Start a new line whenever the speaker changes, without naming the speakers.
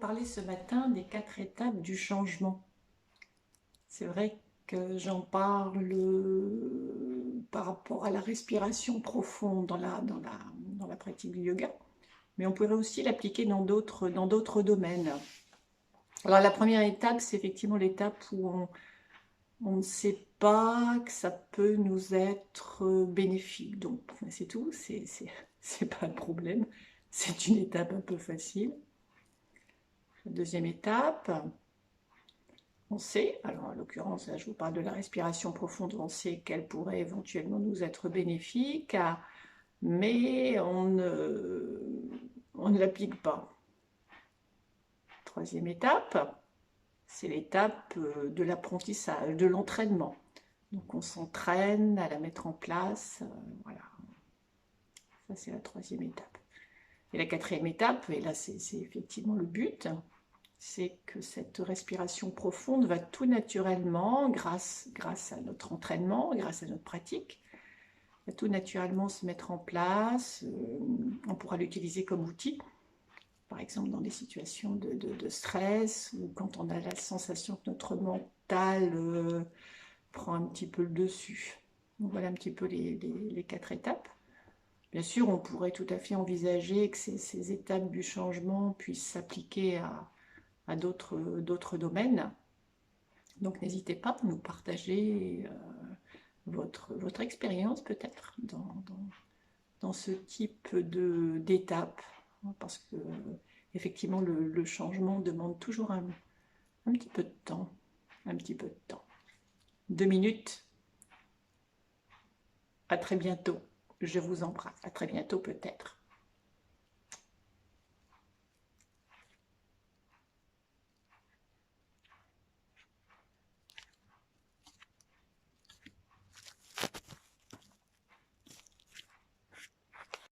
parler ce matin des 4 étapes du changement. C'est vrai que j'en parle par rapport à la respiration profonde dans la pratique du yoga, mais on pourrait aussi l'appliquer dans d'autres domaines. Alors la première étape, c'est effectivement l'étape où on ne sait pas que ça peut nous être bénéfique. Donc c'est tout, c'est pas le problème. C'est une étape un peu facile. La deuxième étape, on sait, alors en l'occurrence, là je vous parle de la respiration profonde, on sait qu'elle pourrait éventuellement nous être bénéfique, mais on ne l'applique pas. Troisième étape, c'est l'étape de l'apprentissage, de l'entraînement. Donc on s'entraîne à la mettre en place, voilà. Ça c'est la troisième étape. Et la quatrième étape, et là c'est effectivement le but, c'est que cette respiration profonde va tout naturellement, grâce à notre entraînement, grâce à notre pratique, va tout naturellement se mettre en place. On pourra l'utiliser comme outil, par exemple dans des situations de stress, ou quand on a la sensation que notre mental prend un petit peu le dessus. Donc voilà un petit peu les 4 étapes. Bien sûr, on pourrait tout à fait envisager que ces étapes du changement puissent s'appliquer à d'autres domaines. Donc n'hésitez pas à nous partager votre expérience peut-être dans ce type d'étape, parce que effectivement le changement demande toujours un petit peu de temps, un petit peu de temps. 2 minutes, à très bientôt, je vous embrasse, à très bientôt peut-être.